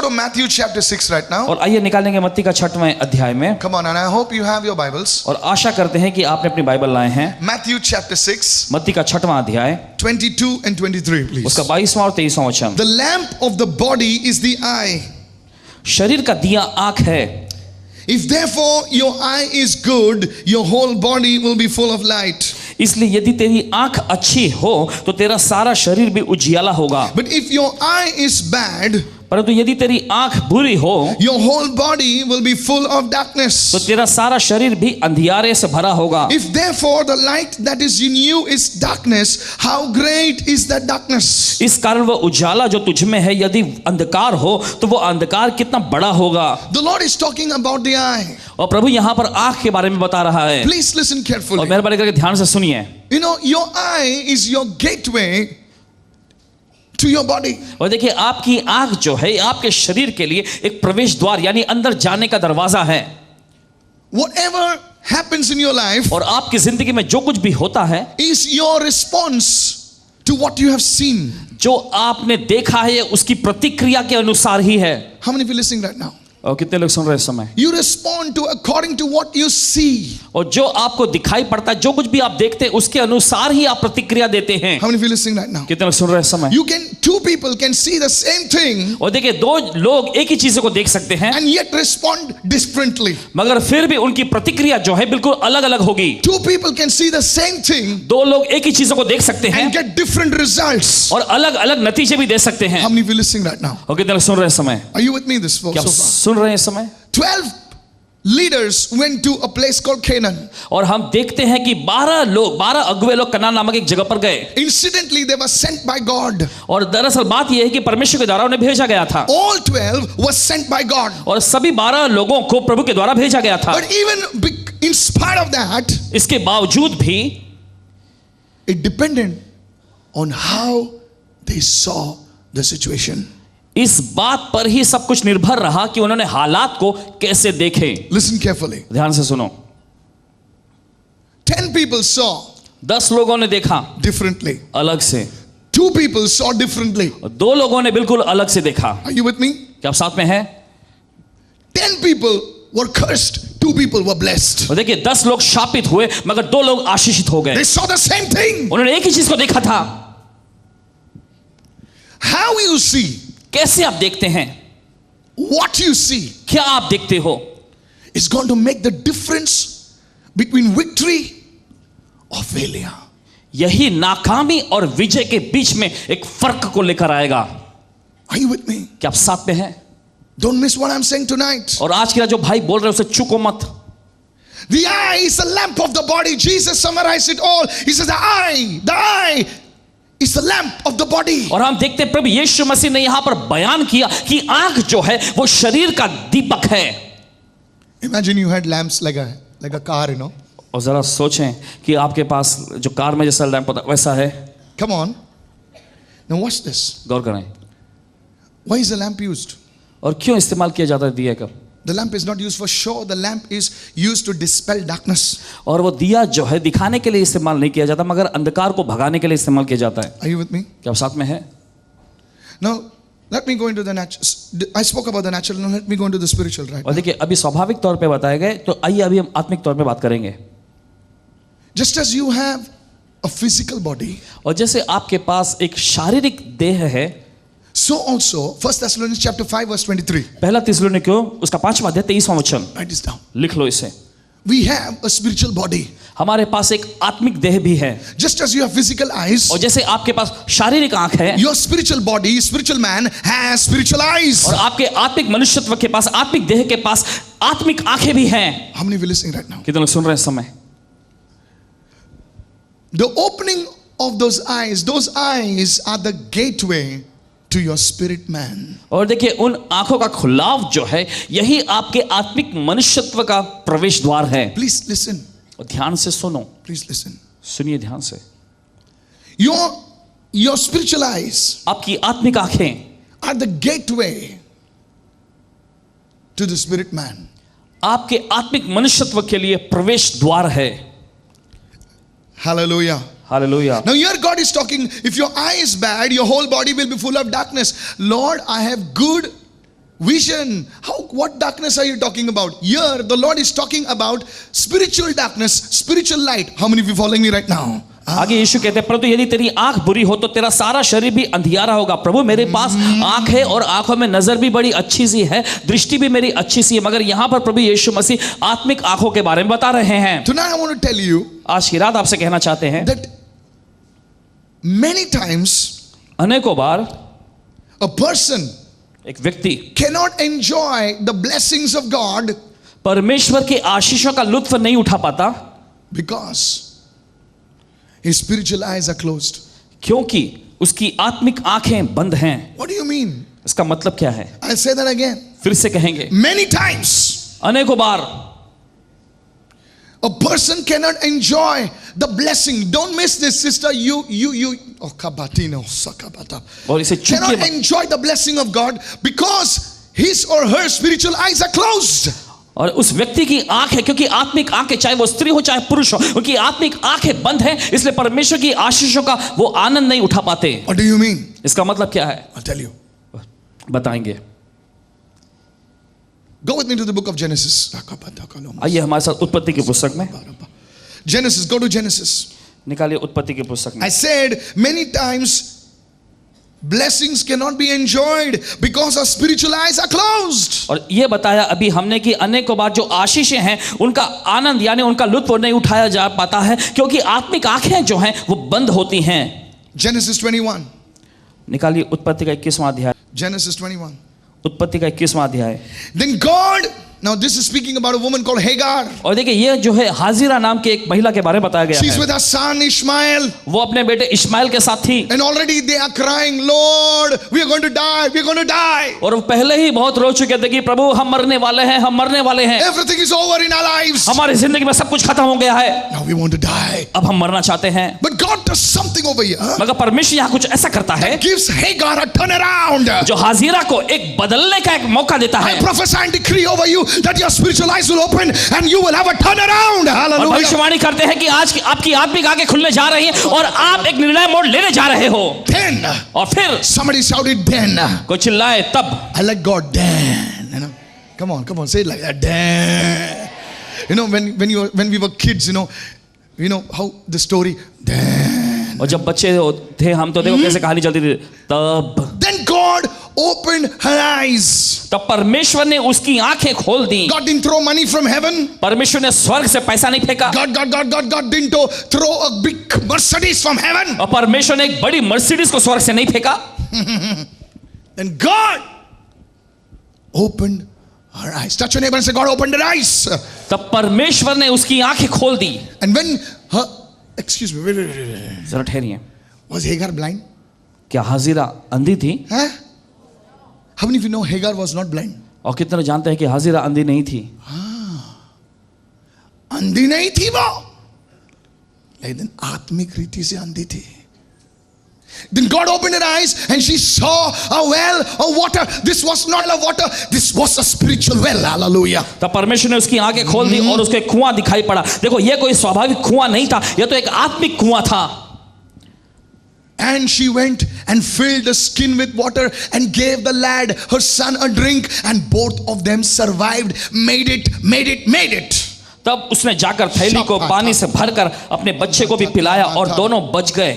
go to Matthew chapter 6 right now. और आइए निकालेंगे मत्ती का 6वां अध्याय में। Come on, and I hope you have your Bibles. और आशा करते हैं कि आपने अपनी बाइबल लाए हैं। Matthew chapter 6, मत्ती का 6वां अध्याय 22 and 23, please. उसका 22वां और 23वां वचन। The lamp of the body is the eye. शरीर का दिया आंख है। If therefore your eye is good, your whole body will be full of light. इसलिए यदि तेरी आंख अच्छी हो तो तेरा सारा शरीर भी उजियाला होगा। But if your eye is bad, परंतु यदि तेरी आंख बुरी हो your whole body will be full of darkness. तो तेरा सारा शरीर भी अंधियारे से भरा होगा। If therefore the light that is in you is darkness, how great is that darkness? इस कारण वह उजाला जो तुझ में है यदि अंधकार हो तो वो अंधकार कितना बड़ा होगा। The Lord is talking about the eye. और प्रभु यहाँ पर आंख के बारे में बता रहा है। Please listen और carefully. मेहरबानी करके ध्यान से सुनिए। You know, your eye is your gateway to your body. और देखिए आपकी आंख जो है आपके शरीर के लिए एक प्रवेश द्वार यानी अंदर जाने का दरवाजा है। Whatever happens in your life और आपकी जिंदगी में जो कुछ भी होता है is your response to what you have seen. जो आपने देखा है उसकी प्रतिक्रिया के अनुसार ही है। How many of you listening right now? और कितने लोग सुन रहे हैं इस समय? You respond to according to what you see. और जो आपको दिखाई पड़ता है जो कुछ भी आप देखते हैं उसके अनुसार ही आप प्रतिक्रिया देते हैं। How many of you listening right now? कितने लोग सुन रहे हैं इस समय? Two people can see the same thing और देखिए दो लोग एक ही चीज को देख सकते हैं and yet respond differently. मगर फिर भी उनकी प्रतिक्रिया जो है बिल्कुल अलग अलग होगी। Two people can see the same thing दो लोग एक ही चीजों को देख सकते हैं and get different results. और अलग अलग नतीजे भी दे सकते हैं। How many of you listening right now? और कितने लोग सुन रहे हैं इस समय? Are you with me this क्या so आप far? सुन रहे हैं इस समय? 12 leaders went to a place called Canaan. और हम देखते हैं कि 12 अगुवे लोग कनान नामक एक जगह पर गए। Incidentally, they were sent by God. और दरअसल बात यह है कि परमेश्वर के द्वारा उन्हें भेजा गया था। All 12 were sent by God. और सभी 12 लोगों को प्रभु के द्वारा भेजा गया था। But even in spite of that, इसके बावजूद भी it depended on how they saw the situation. इस बात पर ही सब कुछ निर्भर रहा कि उन्होंने हालात को कैसे देखे। Listen carefully. ध्यान से सुनो। 10 people saw 10 लोगों ने देखा differently. अलग से। 2 people saw differently. और 2 लोगों ने बिल्कुल अलग से देखा। Are you with me? क्या आप साथ में हैं? 10 people were cursed. 2 people were blessed. और देखिए 10 लोग शापित हुए मगर 2 लोग आशीषित हो गए। They saw the same thing. उन्होंने एक ही चीज को देखा था। How you see, कैसे आप देखते हैं? what you see, क्या आप देखते हो is going to make the difference between victory or failure. यही नाकामी और विजय के बीच में एक फर्क को लेकर आएगा। Are you with me? क्या आप साथ में हैं? Don't miss what I'm saying tonight. और आज के जो भाई बोल रहे हैं उसे चूको मत। The eye is the lamp of the body. Jesus summarized it all. He says the eye is the lamp of the body. और हम देखते हैं प्रभु यीशु मसीह ने यहां पर बयान किया कि आंख जो है वो शरीर का दीपक है। Imagine you had lamps like a car, you know. और जरा सोचें कि आपके पास जो कार में जैसा लैंप होता है वैसा है। Come on. Now watch this. गौर करें। Why is the lamp used? और क्यों इस्तेमाल किया जाता है दिया का? The lamp is not used for show. The lamp is used to dispel darkness. और वो दिया जो है दिखाने के लिए इस्तेमाल नहीं किया जाता मगर अंधकार को भगाने के लिए इस्तेमाल किया जाता है। Are you with me? क्या आप साथ में हैं? Now let me go into the natural. I spoke about the natural. Now let me go into the spiritual right और now. देखिए अभी स्वाभाविक तौर पे बताए गए तो आइए अभी हम आत्मिक तौर पे बात करेंगे। Just as you have a physical body, और जैसे आपके पास एक शारीरिक देह है so also 1 Thessalonians chapter 5 verse 23. पहला थिस्सलुनीकियों उसका 5वां अध्याय 23वां वचन Write this down. लिख लो इसे। We have a spiritual body. हमारे पास एक आत्मिक देह भी है। Just as you have physical eyes, और जैसे आपके पास शारीरिक आंख है your spiritual body, spiritual man has spiritual eyes. और आपके आत्मिक मनुष्यत्व के पास आत्मिक देह के पास आत्मिक आंखें भी हैं। How many of you listening right now? कितने लोग सुन रहे हैं इस समय? The opening of those eyes are the gateway to your spirit man. और देखिए उन आंखों का खुलाव जो है यही आपके आत्मिक मनुष्यत्व का प्रवेश द्वार है। Please listen. और ध्यान से सुनो। Please listen. सुनिए ध्यान से। Your spiritual eyes आपकी आत्मिक आंखें are the gateway to the spirit man. आपके आत्मिक मनुष्यत्व के लिए प्रवेश द्वार है। Hallelujah. Hallelujah. Now here God is talking, if your eye is bad, your whole body will be full of darkness. Lord, I have good Vision. What darkness are you talking about? Here, the Lord is talking about spiritual darkness, spiritual light. How many of you following me right now? आगे यीशु कहते हैं, परंतु यदि तेरी आंख बुरी हो तो तेरा सारा शरीर भी अंधियारा होगा। प्रभु मेरे पास आंख है और आंखों में नजर भी बड़ी अच्छी सी है, दृष्टि भी मेरी अच्छी सी है, मगर यहां पर प्रभु यीशु मसीह आत्मिक आंखों के बारे में बता रहे हैं। Tonight I want to tell you आज की रात आपसे कहना चाहते हैं that many times अनेकों बार a person एक व्यक्ति cannot enjoy the blessings of God परमेश्वर की आशीषों का लुत्फ नहीं उठा पाता because his spiritual eyes are closed. क्योंकि उसकी आत्मिक आंखें बंद हैं। What do you mean? इसका मतलब क्या है? I'll say that again. फिर से कहेंगे, Many times अनेकों बार a person cannot enjoy the blessing. Don't miss this, sister. Oh, kabatino, sakabata. और इसे चूक Cannot के enjoy the blessing of God because his or her spiritual eyes are closed. और उस व्यक्ति की आंख है, क्योंकि आत्मिक आंखें, चाहे वो स्त्री हो चाहे पुरुष हो, उनकी आत्मिक आंखें बंद हैं, इसलिए परमेश्वर की आशीषों का वो आनंद नहीं उठा पाते। What do you mean? इसका मतलब क्या है? I'll tell you. बताएंगे। Go with me to the book of Genesis. आइए हमारे साथ उत्पत्ति की पुस्तक में। Genesis, go to Genesis. निकालिए उत्पत्ति की पुस्तक में। I said many times blessings cannot be enjoyed because our spiritual eyes are closed. और ये बताया अभी हमने कि अनेकों बार जो आशीषें हैं उनका आनंद यानी उनका लुत्फ नहीं उठाया जा पाता है, क्योंकि आत्मिक आंखें जो हैं वो बंद होती हैं। Genesis 21. निकालिए उत्पत्ति का 21वां अध्याय। Genesis 21. उत्पत्ति का 21वां अध्याय। Then God, now this is speaking about a woman called Hagar. और देखिए ये जो है हाजिरा नाम के एक महिला के बारे में बताया गया She's है। with her son Ishmael. वो अपने बेटे इश्माइल के साथ थी And already they are crying, Lord, we are going to die, we are going to die. और वो पहले ही बहुत रो चुके थे कि प्रभु हम मरने वाले हैं, हम मरने वाले हैं, Everything is over in our lives. हमारी जिंदगी में सब कुछ खत्म हो गया है, Now we want to die. अब हम मरना चाहते हैं। But God does something over here. मगर परमेश्वर यहाँ कुछ ऐसा करता है Gives Hagar a turnaround. जो हाजिरा को एक बदलने का एक मौका देता I है। prophesy and decree over you that your spiritual eyes will open and you will have a turnaround. और Hallelujah. भविष्यवाणी करते हैं कि आज की आपकी आत्मिक आंखें खुलने जा रही हैं और आप एक निर्णय मोड़ लेने जा रहे हो। Then और फिर somebody shouted, then. कोई चिल्लाए तब। I like God, then. You know, come on, say it like that, then. You know, when we were kids, you know how the story, then. और जब बच्चे थे हम तो देखो कैसे कहानी चलती थी, तब। Then God opened her eyes. तब परमेश्वर ने उसकी आंखें खोल दी। God didn't throw money from heaven. परमेश्वर ने स्वर्ग से पैसा नहीं फेंका। God didn't throw a big Mercedes from heaven. और परमेश्वर ने एक बड़ी मर्सिडीज को स्वर्ग से नहीं फेंका। Then God opened her eyes. Touch your neighbor and say, God opened her eyes. तब परमेश्वर ने उसकी आंखें खोल दी। And when her, excuse me, wait. जरा ठहरिए, Was Hagar blind? क्या हाजिरा अंधी थी? Huh? How many of you know Hagar was not blind? और कितने जानते हैं कि हाजिरा अंधी नहीं थी? अंधी नहीं थी वो, लेकिन आत्मिक रीति से अंधी थी। Then God opened her eyes and she saw a well of water. This was not a water, this was a spiritual well. Hallelujah. तब परमेश्वर ने उसकी आंखें खोल दी और उसको एक कुआं दिखाई पड़ा। देखो ये कोई स्वाभाविक कुआं नहीं था, यह तो एक आत्मिक कुआं था। And she went and filled the skin with water and gave the lad, her son, a drink, and both of them survived, made it. तब उसने जाकर थैली को पानी से भरकर अपने बच्चे को भी पिलाया और दोनों बच गए।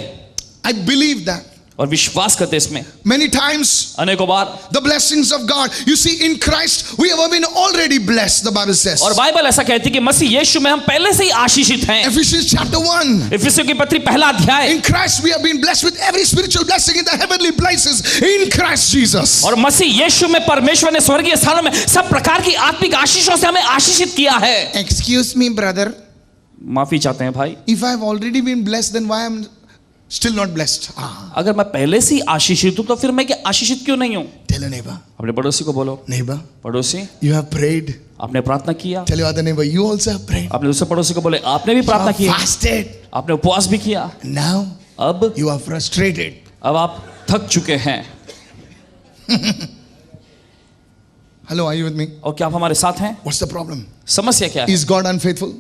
I believe that. और विश्वास करते इसमें। Many times अनेकों बार the blessings of God, you see, in Christ we have been already blessed, the Bible says. और बाइबल ऐसा कहती है कि मसीह यीशु में हम पहले से ही आशीषित हैं। Ephesians chapter 1. इफिसियों की पत्री पहला अध्याय। In Christ we have been blessed with every spiritual blessing in the heavenly places in Christ Jesus. और मसीह यीशु में परमेश्वर ने स्वर्गीय स्थानों में सब प्रकार की आत्मिक आशीषों से हमें आशीषित किया है। Excuse me, brother. माफी चाहते हैं भाई। If I have already been blessed, then why am still not blessed? अगर मैं पहले से ही आशीषित हूं तो फिर मैं क्या आशीषित क्यों नहीं हूं? Tell your neighbor. अपने पड़ोसी को बोलो, Neighbor, पड़ोसी you have prayed. आपने प्रार्थना किया। Tell your other neighbor, you also have prayed. अपने दूसरे पड़ोसी को बोले आपने भी You प्रार्थना have की, fasted. आपने उपवास भी किया। Now अब you are frustrated. आप थक चुके हैं। Hello, are you with me? और क्या आप हमारे साथ हैं? What's the problem? समस्या क्या है? Is God unfaithful?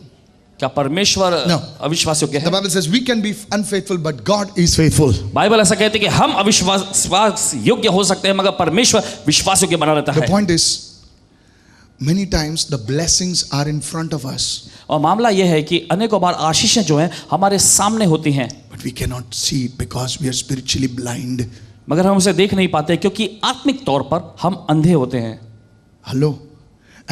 क्या परमेश्वर No. अविश्वास योग्य The है? Bible says we can be unfaithful, but God is faithful. Bible ऐसा कहती है कि हम अविश्वास योग्य हो सकते हैं मगर परमेश्वर विश्वास योग्य बना रहता The है। point is, many times the blessings are in front of us, और मामला यह है कि अनेकों बार आशीषें जो हैं हमारे सामने होती हैं but we cannot see it because we are spiritually blind. मगर हम उसे देख नहीं पाते क्योंकि आत्मिक तौर पर हम अंधे होते हैं। Hello?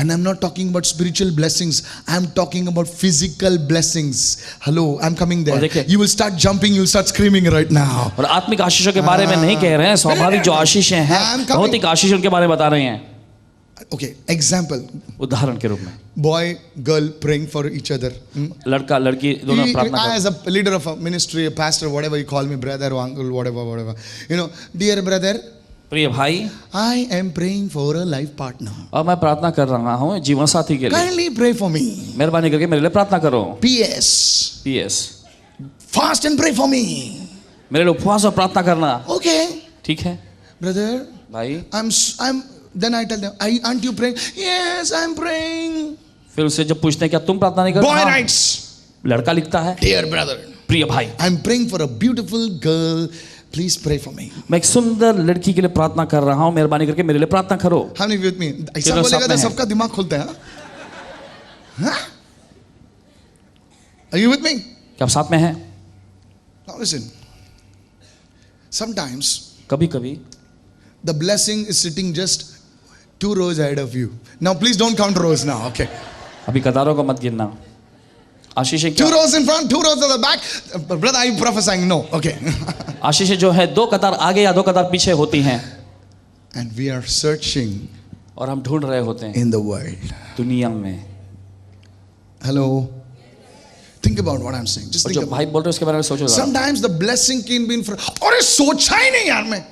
And I'm not talking about spiritual blessings. I'm talking about physical blessings. Hello? I'm coming there. और देखिए- You will start jumping, you'll start screaming right now. और आत्मिक आशीषों के बारे में नहीं कह रहे हैं, स्वाभाविक जो आशीषें हैं I'm coming. भौतिक आशीषों के बारे में बता रहे हैं। Okay, example. उदाहरण के रूप में Boy, girl praying for each other. लड़का लड़की दोनों प्रार्थना I, करते as a leader of a ministry, a pastor, whatever you call me, brother or uncle, whatever. You know, dear brother, प्रिय भाई, I am praying for a life partner. और मैं प्रार्थना कर रहा हूँ जीवन साथी के लिए। Kindly pray for me. मेहरबानी करके मेरे लिए प्रार्थना करो। PS. PS Fast and pray for me. मेरे लिए उपवास और प्रार्थना करना। Okay. ठीक है Brother, भाई। then I tell them, aren't you praying? Yes, I'm praying. फिर उससे जब पूछते हैं क्या तुम प्रार्थना नहीं करते? Boy हाँ। writes, लड़का लिखता है, dear brother, प्रिय भाई, I'm praying for a beautiful girl. Please pray for me. मैं एक सुंदर लड़की के लिए प्रार्थना कर रहा हूँ, मेहरबानी करके मेरे लिए प्रार्थना करो। How many with me? ऐसा लोग बोलेगा साथ तो में हैं? सबका दिमाग खुलता है, हाँ? Are you with me? क्या आप साथ में हैं? Now listen. Sometimes कभी कभी the blessing is sitting just 2 rows ahead of you. Now please don't count rows now, okay? अभी कतारों को मत गिनना। आशीष 2 rows in front, 2 rows at the back. Brother, are you prophesying? No, okay. आशीष जो है 2 कतार आगे या 2 कतार पीछे होती हैं And we are searching और हम ढूंढ रहे होते हैं in the world. दुनिया में। Hello? Think about what I'm saying. Just और think जो about भाई बोल रहे हैं उसके बारे में सोचो जरा। Sometimes the blessing can be in front. अरे सोचा ही नहीं यार मैं.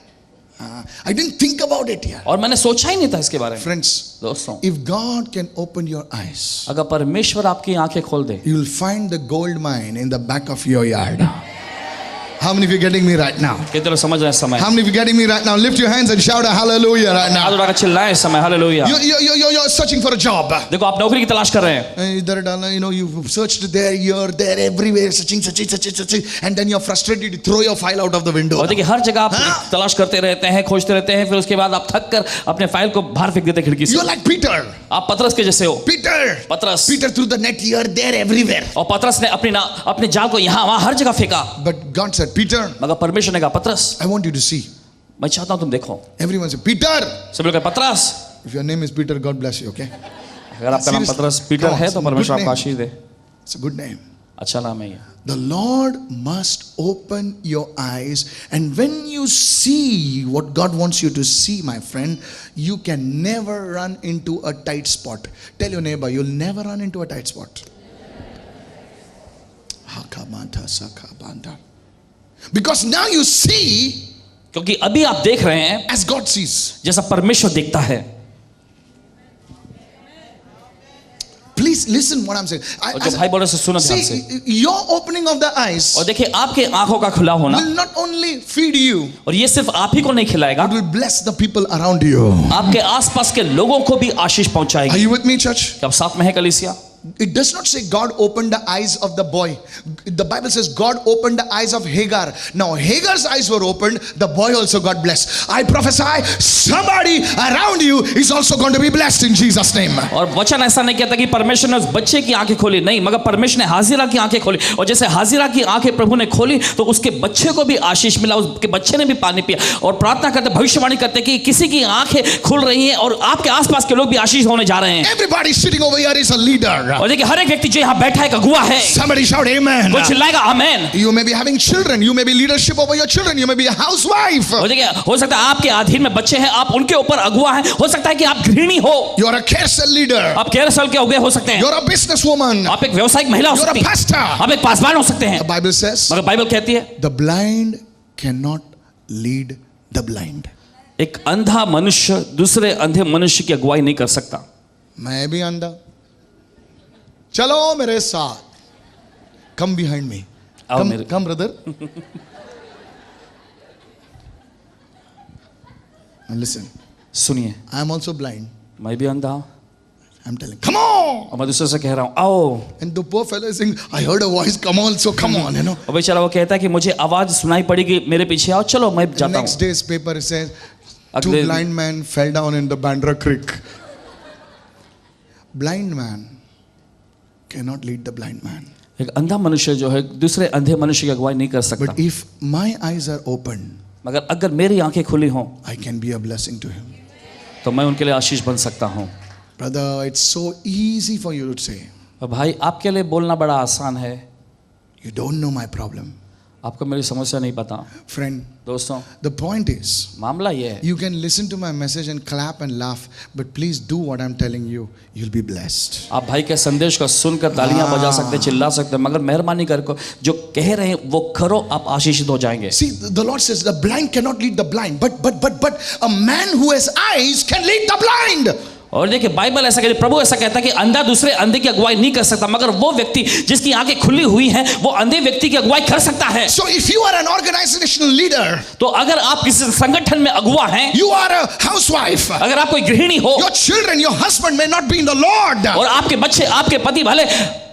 I didn't think about it यार. और मैंने सोचा ही नहीं था इसके बारे में। Friends, दोस्तों, if God can open your eyes, अगर परमेश्वर आपकी आंखें खोल दे you will find the gold mine in the back of your yard. How many of you getting me right now? कितने लोग समझ रहे हैं इस समय? How many of you getting me right now? Lift your hands and shout a hallelujah right now. हाथ उठाकर चिल्लाएं इस समय, hallelujah. You're searching for a job. देखो आप नौकरी की तलाश कर रहे हैं इधर डालना, you know, you've searched there, here, there, everywhere, searching, and then you're frustrated, you throw your file out of the window. और देखिए हर जगह आप तलाश करते रहते हैं, खोजते रहते हैं, फिर उसके बाद आप थक कर अपने फाइल को बाहर फेंक देते हैं खिड़की से। You're like Peter. आप पतरस के जैसे हो। पतरस Peter threw the net here, there, everywhere. और पतरस ने अपने जाल को यहाँ वहाँ हर जगह फेंका, But God said, Peter, मगर परमेश्वर ने कहा पतरस I want you to see. मैं चाहता हूँ तुम देखो। Everyone said, Peter. सब लोग कहे पतरस। If your name is Peter, God bless you, okay? अगर आपका नाम Seriously? पतरस पीटर Come on, है तो good परमेश्वर name. आपको आशीष दे। It's a good name. अच्छा नाम है ये। The Lord must open your eyes, and when you see what God wants you to see, my friend, you can never run into a tight spot. Tell your neighbor, you'll never run into a tight spot. Because now you see क्योंकि अभी आप देख रहे हैं as God sees. जैसा परमेश्वर देखता है। Please listen what I'm saying. और जो भाई बोल रहे हैं सुनो ध्यान से। See, your opening of the eyes और देखिए आपके आंखों का खुला होना will not only feed you, और ये सिर्फ आप ही को नहीं खिलाएगा, it will bless the people around you. आपके आसपास के लोगों को भी आशीष Are पहुंचाएगी। you with me, church? क्या आप साथ में है कलीसिया? It does not say God opened the eyes of the boy. The Bible says God opened the eyes of Hagar. Now Hagar's eyes were opened, the boy also got blessed. I prophesy somebody around you is also going to be blessed in Jesus name. और वचन ऐसा नहीं कहता कि परमेश्वर ने उस बच्चे की आंखें खोली, नहीं, मगर परमेश्वर ने हाजिरा की आंखें खोली, और जैसे हाजिरा की आंखें प्रभु ने खोली तो उसके बच्चे को भी आशीष मिला, उसके बच्चे ने भी पानी पिया। और प्रार्थना करते, भविष्यवाणी करते कि किसी की आंखें खुल रही हैं और आपके आसपास के लोग भी आशीष होने जा रहे हैं। Everybody sitting over here is a leader. और देखिए हर एक व्यक्ति जो यहाँ बैठा है एक अगुवा है। Somebody shout amen. वो चिल्लाएगा आमेन। You may be having children, you may be leadership over your children, you may be a housewife. और देखिए हो सकता है आपके अधीन में बच्चे हैं, आप उनके ऊपर अगुवा हैं, हो सकता है कि आप गृहिणी हो, You are a care cell leader. आप केयर सेल के अगुवे हो सकते हैं, You are a businesswoman. आप एक व्यावसायिक महिला हो You are सकती a हैं, pastor. आप एक पासवान हो सकते हैं। The Bible says मगर बाइबल कहती है the blind cannot lead the blind. एक अंधा मनुष्य दूसरे अंधे मनुष्य की अगुवाई नहीं कर सकता। मैं भी अंधा, चलो मेरे साथ, come behind me, आओ मेरे- come brother. And listen, सुनिए, I am also blind. मैं भी अंधा हूं, I'm telling, come on. और मैं दूसरे से कह रहा हूँ आओ. And the poor fellow is saying, I heard a voice, come on, so come on, you know. और बेचारा वो कहता है कि मुझे आवाज सुनाई पड़ेगी, मेरे पीछे आओ, चलो मैं The जाता next हूँ. day's paper says, two अगले blind men fell down in the Bandra Creek. Blind man cannot lead the blind man. एक अंधा मनुष्य जो है दूसरे अंधे मनुष्य की अगुवाई नहीं कर सकता. But if my eyes are open, मगर अगर मेरी आंखें खुली हों I can be a blessing to him. तो मैं उनके लिए आशीष बन सकता हूँ. Brother, it's so easy for you to say, और भाई आपके लिए बोलना बड़ा आसान है. you don't know my problem. आपको मेरी समस्या नहीं पता. Friend, दोस्तों the point is, मामला ये है, you can listen to my message and clap and laugh, but please do what I'm telling you. You'll be blessed. आप भाई के संदेश को सुनकर तालियां बजा सकते, चिल्ला सकते, मगर मेहरबानी करके जो कह रहे हैं वो करो, आप आशीषित हो जाएंगे. See, the Lord says the blind cannot lead the blind, but a man who has eyes can lead the blind. और देखिए बाइबल ऐसा कहती, प्रभु ऐसा कहता है कि अंधा दूसरे अंधे की अगुवाई नहीं कर सकता, मगर वो व्यक्ति जिसकी आंखें खुली हुई हैं वो अंधे व्यक्ति की अगुवाई कर सकता है. So if you are an organizational leader, तो अगर आप किसी संगठन में अगुवा हैं, you are a housewife, अगर आप कोई गृहिणी हो your children, your husband may not be in the Lord, और आपके बच्चे आपके पति भले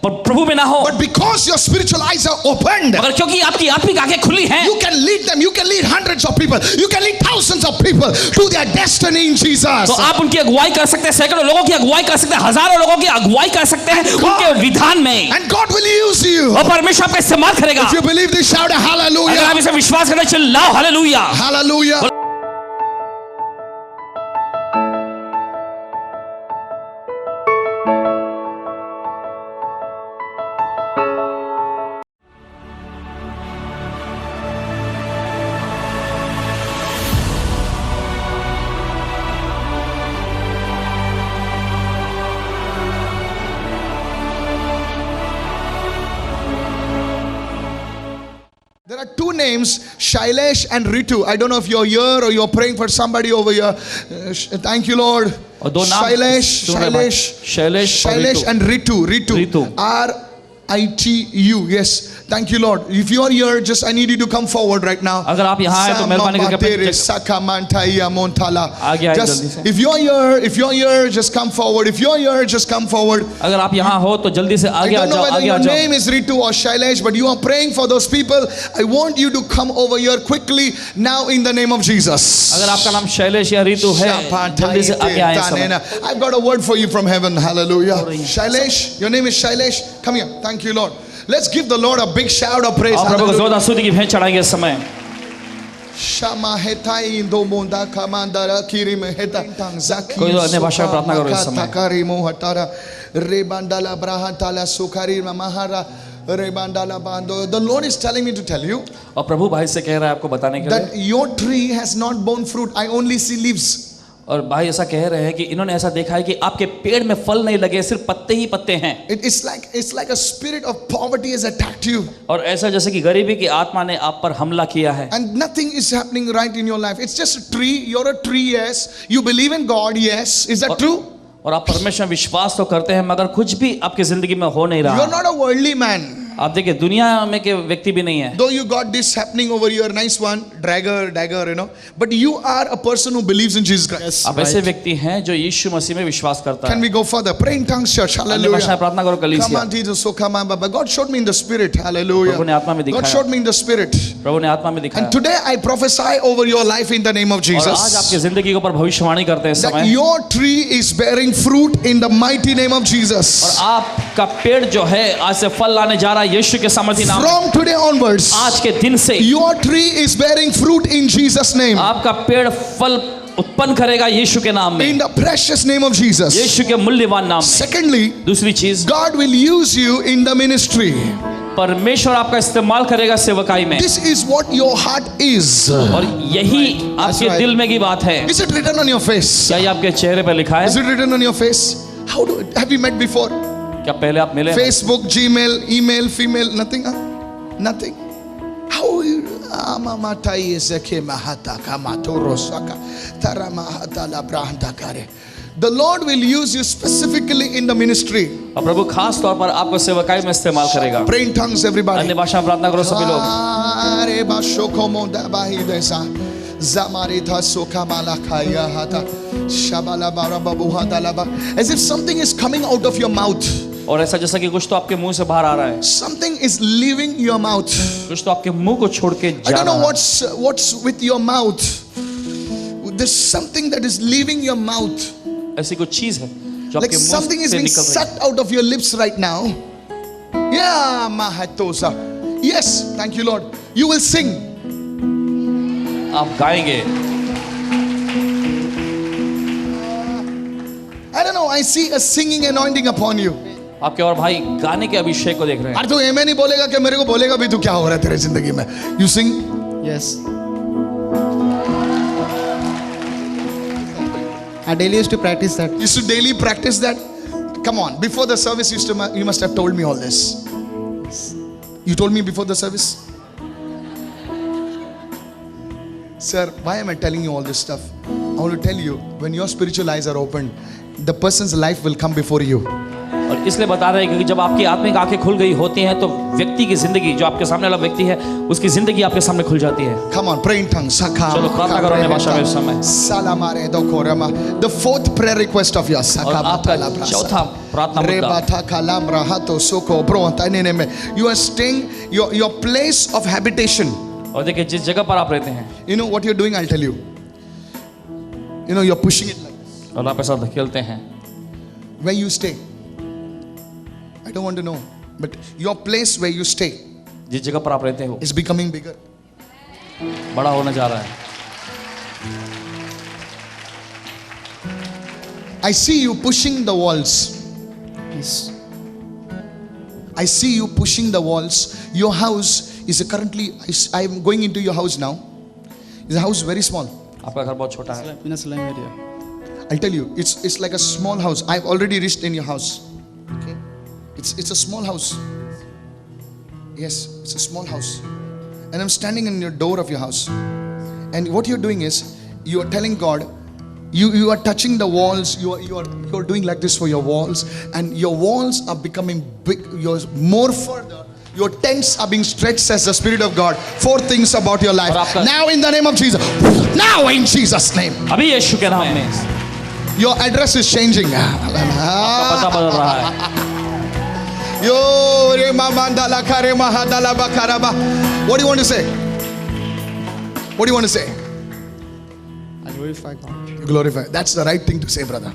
प्रभु में ना हो, but because your spiritual eyes are opened, मगर क्योंकि आपकी आत्मिक आंखें खुली हैं, you can lead them. You can lead hundreds of people. You can lead thousands of people to their destiny in Jesus. तो आप उनकी अगुवाई कर सकते हैं, सैकड़ों लोगों की अगुवाई कर सकते हैं, हजारों लोगों की अगुवाई कर सकते हैं उनके विधान में, And God will use you. और परमेश्वर आपका इस्तेमाल करेगा. If you believe this, shout a अगर hallelujah. आप इसे विश्वास करना, चिल्लाओ hallelujah. Hallelujah. There are two names, Shailesh and Ritu. I don't know if you're here or you're praying for somebody over here. Thank you, Lord. और दो नाम Shailesh and Ritu. Ritu. R-I-T-U. Yes. Thank you, Lord. If you are here, just I need you to come forward right now. अगर आप यहाँ हैं तो मेहरबानी करके आगे आइए जल्दी से. If you're here, just come forward. If you're here, just come forward. अगर आप यहाँ हो तो जल्दी से I आगे आ don't know जाओ, whether आगे आ your जाओ. name is Ritu or Shailesh, but you are praying for those people. I want you to come over here quickly now in the name of Jesus. अगर आपका नाम शैलेश या ऋतु है, जल्दी से आगे आए इस समय. I've got a word for you from heaven. Hallelujah. Shailesh, your name is Shailesh. Come here. Thank you, Lord. Let's give the Lord a big shout of praise. और प्रभु को जोरदार स्तुति की भेंट चढ़ाएंगे इस समय. कोई अन्य भाषा में प्रार्थना करो इस समय. The Lord is telling me to tell you और प्रभु भाई से कह रहा है आपको बताने के लिए, that your tree has not borne fruit. I only see leaves. और भाई ऐसा कह रहे हैं कि इन्होंने ऐसा देखा है कि आपके पेड़ में फल नहीं लगे, सिर्फ पत्ते ही पत्ते हैं. It's like a spirit of poverty has attacked you. और ऐसा जैसे कि गरीबी की आत्मा ने आप पर हमला किया है. And nothing is happening right in your life. It's just a tree. You're a tree, yes. You believe in God, yes. Is that true? और आप परमेश्वर में विश्वास तो करते हैं, मगर कुछ भी आपकी जिंदगी में हो नहीं रहा. You're not a worldly man. आप देखिए दुनिया में के व्यक्ति भी नहीं है. Though you got this happening over here, nice one, dagger, you know. But you are a person who believes in Jesus Christ. आप ऐसे व्यक्ति हैं जो यीशु मसीह में विश्वास करता है. Can we go further? Pray in tongues, church. अन्य भाषा में Hallelujah. प्रार्थना करो Come कलीसिया. on, Jesus. So come on, Baba. God showed me in the spirit. Hallelujah. प्रभु ने आत्मा में God दिखाया. showed me in the spirit. प्रभु ने आत्मा में दिखाया. And today I prophesy over your life in the name of और आज Jesus. आपकी जिंदगी के ऊपर भविष्यवाणी करते हैं इस That समय. your tree is bearing fruit in the mighty name of और Jesus. आपका पेड़ जो है आज से फल लाने जा रहा है यीशु के सामर्थी नाम. From today onwards, आज के दिन से your tree is bearing fruit in Jesus' name. आपका पेड़ फल उत्पन्न करेगा यीशु के नाम In में, the precious name of Jesus. यीशु के मूल्यवान नाम में. Secondly, दूसरी चीज, God will use you in the ministry. परमेश्वर आपका इस्तेमाल करेगा सेवकाई में. This is what your heart is. और यही आपके right. दिल में की बात है. Is it written on your face? क्या ये आपके चेहरे पर लिखा Is है? it written on your face? Have you met before? क्या पहले आप मिले? Facebook, Gmail, email, female, nothing? Huh? Nothing. How you Amamatai Ezeke Mahata Kamatorosaka Taramahata La Brantakare. The Lord will use you specifically in the ministry. और प्रभु खास तौर पर आपको सेवकाई में इस्तेमाल करेगा. Pray in tongues, everybody. अन्य भाषा में प्रार्थना करो सभी लोग. Zamaritha Sokamala Kaya Hata Shabala Barababuha Dalaba. As if something is coming out of your mouth. और ऐसा जैसा कि कुछ तो आपके मुंह से बाहर आ रहा है, Something is leaving your mouth. कुछ तो आपके मुंह को छोड़ के I जा don't know रहा है। what's with your mouth. There's something that is leaving your mouth. ऐसी कुछ चीज है जो Like आपके something मुंह is से being निकल रही है। sucked out of your lips right now. Yeah, Mahatosa. Yes, thank you, Lord. You will sing. आप गाएंगे। I don't know, I see a singing anointing upon you. आपके और भाई गाने के अभिषेक को देख रहे हैं। अरे तू एमे नहीं बोलेगा कि मेरे को बोलेगा भी तू क्या हो रहा है तेरे जिंदगी में? You sing. Yes. I daily used to practice that. You should daily practice that. Come on, before the service you must have told me all this. You told me before the service? Sir, why am I telling you all this stuff? I want to tell you, when your spiritual eyes are opened, the person's life will come before you. और इसलिए बता रहे हैं क्योंकि जब आपकी आत्मिक आंखें खुल गई होती हैं तो व्यक्ति की जिंदगी, जो आपके सामने वाला व्यक्ति है, उसकी जिंदगी आपके सामने खुल जाती है। Come on, pray in tongues. चलो प्रार्थना करो अपने भाषा में इस समय। Salamare dokorama. The fourth prayer request of yours. और आपका चौथा प्रार्थना मुद्दा, You are staying your place of habitation. और देखिए जिस जगह पर आप रहते हैं, You know what you're doing? I'll tell you. You know, you're pushing it like this. और आप ऐसा धकेलते हैं। Where you stay. I don't want to know. But your place where you stay जिस जगह पर आप रहते हो is becoming bigger. बड़ा होने जा रहा है। I see you pushing the walls. Yes. I see you pushing the walls. Your house is currently, I am going into your house now. Is a house very small. आपका घर बहुत छोटा है। In a slum area. I'll tell you, it's like a small house. I've already reached in your house. Okay, it's a small house. Yes, it's a small house, and I'm standing in your door of your house. And what you're doing is, you are telling God, you are touching the walls. You're doing like this for your walls, and your walls are becoming big. You're more further. Your tents are being stretched, says the Spirit of God. 4 things about your life. और आपका- Now in the name of Jesus. Now in Jesus' name. अभी यीशु के नाम में Your address is changing. आपका पता बदल रहा है। Yo, re mamanda la kare mahadala bakaraba. What do you want to say? What do you want to say? I glorify God. Glorify. That's the right thing to say, brother.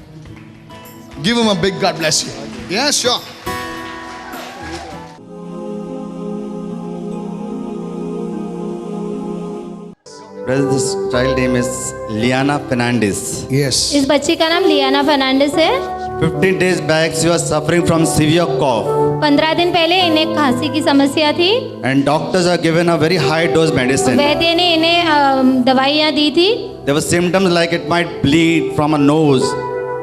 Give him a big God bless you. Yeah, sure. Brother, this child name is Liana Fernandez. Yes. इस बच्ची का नाम लियाना फर्नांडिस है। 15 days back, she was suffering from severe cough, 15 दिन पहले इन्हें खांसी की समस्या थी। and doctors have given a very high dose medicine. वैद्य ने इन्हें दवाइयाँ दी थी। There were symptoms like it might bleed from a nose,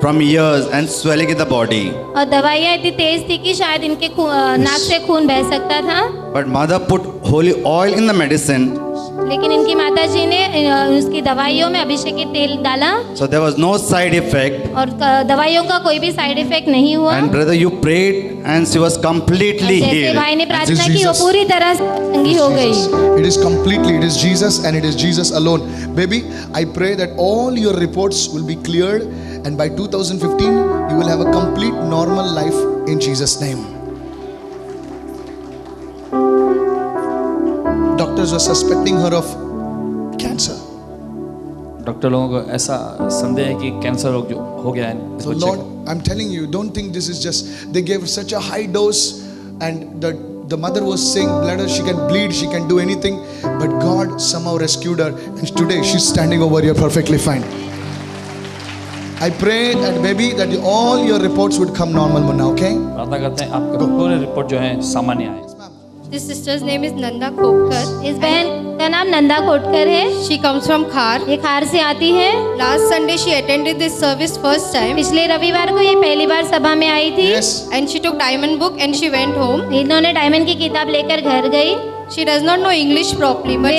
from ears, and swelling in the body. और दवाइयाँ इतनी तेज थी कि शायद इनके नाक से खून बह सकता था। But mother put holy oil in the medicine, लेकिन इनकी माताजी ने उसकी दवाइयों में अभिषेक के तेल डाला so there was no side effect. और दवाइयों का कोई भी साइड इफेक्ट नहीं हुआ। And brother, you prayed, and she was completely जैसे healed. भाई ने प्रार्थना This is की वो Jesus. पूरी तरह से चंगी हो गई। It is completely, it is Jesus and it is Jesus alone. Baby, I pray that all your reports will be cleared and by 2015 you will have a complete normal life in Jesus' name. Doctors were suspecting her of cancer. Doctor लोगों को ऐसा संदेह है कि cancer हो गया है इस So बच्चे Lord, को। I'm telling you, don't think this is just, they gave such a high dose and the mother was saying, let her, she can bleed, she can do anything. But God somehow rescued her and today she's standing over here perfectly fine. I pray that baby, that all your reports would come normal now, okay? प्रार्थना करते हैं आपके पूरे report जो है सामान्य आए। This sister's name is Nanda Khotkar. इस बहन का नाम नंदा कोटकर है। She comes from Khar. ये खार से आती है। Last Sunday she attended this service first time पिछले रविवार को ये पहली बार सभा में आई थी। Yes. and she took diamond book and she went home. इन्होंने डायमंड की किताब लेकर घर गई। She does not know English properly वे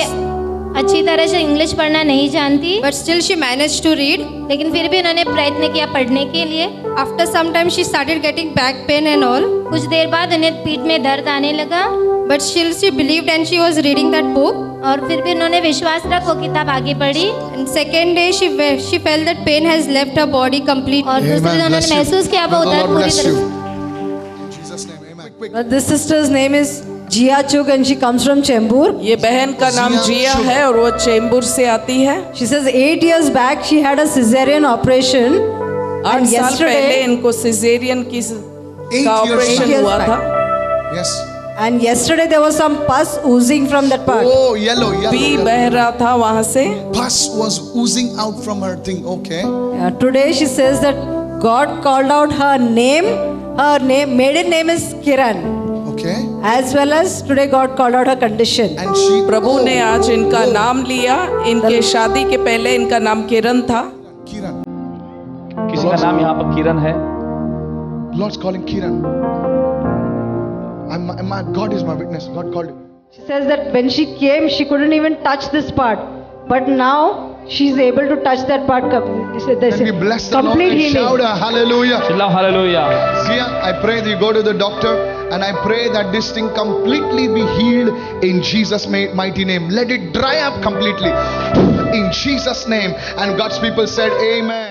अच्छी तरह से इंग्लिश पढ़ना नहीं जानती, but still she managed to read. लेकिन फिर भी उन्होंने प्रयत्न किया पढ़ने के लिए। After some time she started getting back pain and all. कुछ देर बाद उन्हें पीठ में दर्द आने लगा। but still she believed and she was reading that book. और फिर भी उन्होंने विश्वास रख वो किताब आगे पढ़ी And second day she felt that pain has left her body completely. और दूसरे दिन Amen. उन्होंने Bless you. महसूस किया वो May the उधर Lord पूरी bless तरह you. से In Jesus' name, amen. Quick. This sister's name is Jia Chug and she comes from Chembur. ये बहन का नाम जिया जिया चुग। है और वो चेंबूर से आती है। She says 8 years back she had a cesarean operation 8 and साल पहले yesterday इनको सिजेरियन की 8 का years ऑपरेशन back. हुआ 8 years था। Yes. and yesterday there was some pus oozing from that part. Oh, yellow. P बह रहा था वहां से। Pus was oozing out from her thing. Okay. Today she says that God called out her name. Her name, maiden name is Kiran. Okay. As well as today God called out her condition. And she. प्रभु ने आज इनका नाम लिया। इनके शादी के पहले इनका नाम किरण था। Kiran. किसी का नाम यहाँ पर किरण है। Lord's calling Kiran. God is my witness. God called you. She says that when she came she couldn't even touch this part. But now she's able to touch that part. Can we bless the Lord complete and healing. shout a hallelujah. चिल्लाओ hallelujah. Zia, I pray that you go to the doctor and I pray that this thing completely be healed in Jesus' mighty name. Let it dry up completely in Jesus' name. And God's people said, Amen.